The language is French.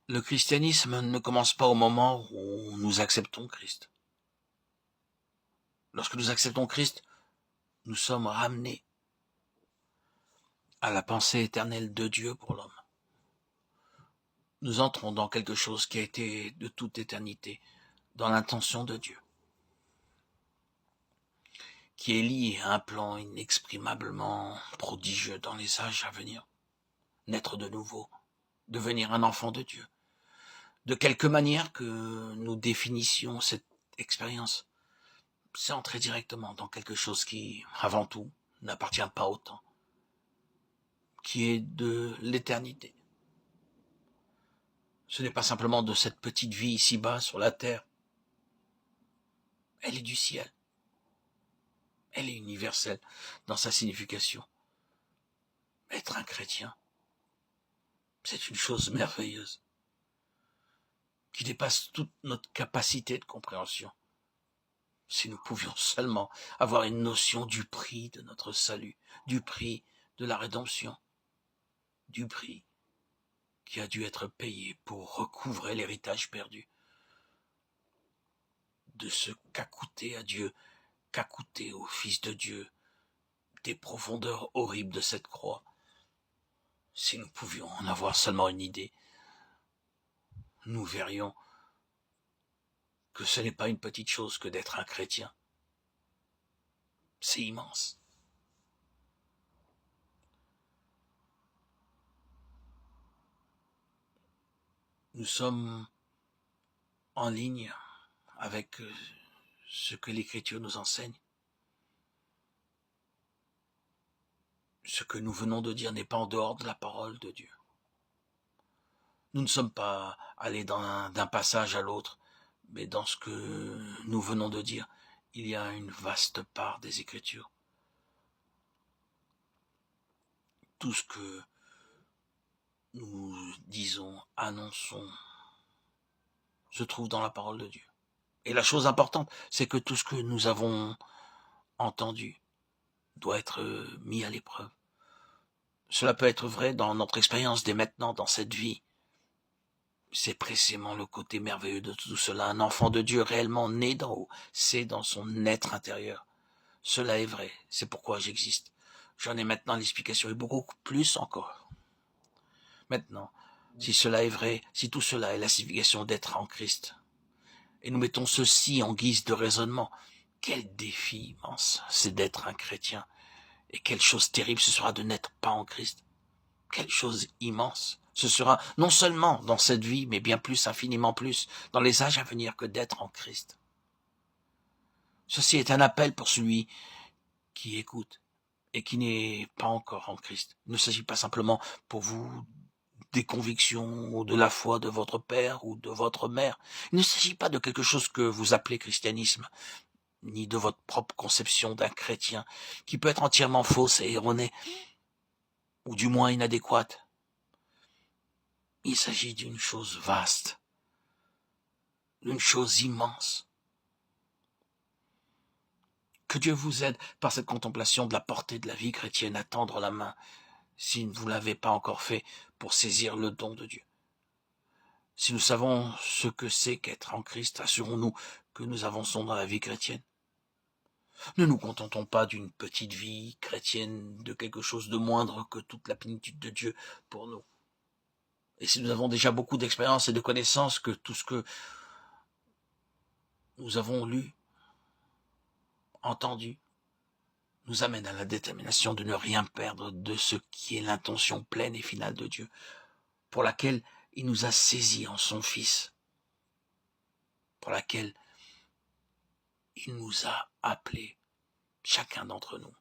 Le christianisme ne commence pas au moment où nous acceptons Christ. Lorsque nous acceptons Christ, nous sommes ramenés à la pensée éternelle de Dieu pour l'homme. Nous entrons dans quelque chose qui a été de toute éternité, dans l'intention de Dieu, qui est lié à un plan inexprimablement prodigieux dans les âges à venir. Naître de nouveau, devenir un enfant de Dieu. De quelque manière que nous définissions cette expérience, c'est entrer directement dans quelque chose qui, avant tout, n'appartient pas au temps, qui est de l'éternité. Ce n'est pas simplement de cette petite vie ici-bas sur la terre. Elle est du ciel. Elle est universelle dans sa signification. Être un chrétien, c'est une chose merveilleuse qui dépasse toute notre capacité de compréhension. Si nous pouvions seulement avoir une notion du prix de notre salut, du prix de la rédemption, du prix qui a dû être payé pour recouvrer l'héritage perdu, de ce qu'a coûté à Dieu, qu'a coûté au Fils de Dieu, des profondeurs horribles de cette croix. Si nous pouvions en avoir seulement une idée, nous verrions que ce n'est pas une petite chose que d'être un chrétien. C'est immense. Nous sommes en ligne avec ce que l'Écriture nous enseigne. Ce que nous venons de dire n'est pas en dehors de la parole de Dieu. Nous ne sommes pas allés d'un passage à l'autre, mais dans ce que nous venons de dire, il y a une vaste part des Écritures. Tout ce que nous disons, annonçons, se trouve dans la parole de Dieu. Et la chose importante, c'est que tout ce que nous avons entendu doit être mis à l'épreuve. Cela peut être vrai dans notre expérience dès maintenant, dans cette vie. C'est précisément le côté merveilleux de tout cela. Un enfant de Dieu réellement né d'en haut, c'est dans son être intérieur. Cela est vrai, c'est pourquoi j'existe. J'en ai maintenant l'explication et beaucoup plus encore. Maintenant, si cela est vrai, si tout cela est la signification d'être en Christ, et nous mettons ceci en guise de raisonnement, quel défi immense c'est d'être un chrétien, et quelle chose terrible ce sera de n'être pas en Christ. Quelle chose immense ce sera non seulement dans cette vie, mais bien plus, infiniment plus, dans les âges à venir que d'être en Christ. Ceci est un appel pour celui qui écoute et qui n'est pas encore en Christ. Il ne s'agit pas simplement pour vous des convictions ou de la foi de votre père ou de votre mère. Il ne s'agit pas de quelque chose que vous appelez christianisme, ni de votre propre conception d'un chrétien, qui peut être entièrement fausse et erronée, ou du moins inadéquate. Il s'agit d'une chose vaste, d'une chose immense. Que Dieu vous aide par cette contemplation de la portée de la vie chrétienne à tendre la main, si vous ne l'avez pas encore fait, pour saisir le don de Dieu. Si nous savons ce que c'est qu'être en Christ, assurons-nous que nous avançons dans la vie chrétienne. Ne nous contentons pas d'une petite vie chrétienne, de quelque chose de moindre que toute la plénitude de Dieu pour nous. Et si nous avons déjà beaucoup d'expérience et de connaissances, que tout ce que nous avons lu, entendu, nous amène à la détermination de ne rien perdre de ce qui est l'intention pleine et finale de Dieu, pour laquelle il nous a saisis en son Fils, pour laquelle il nous a appelés, chacun d'entre nous,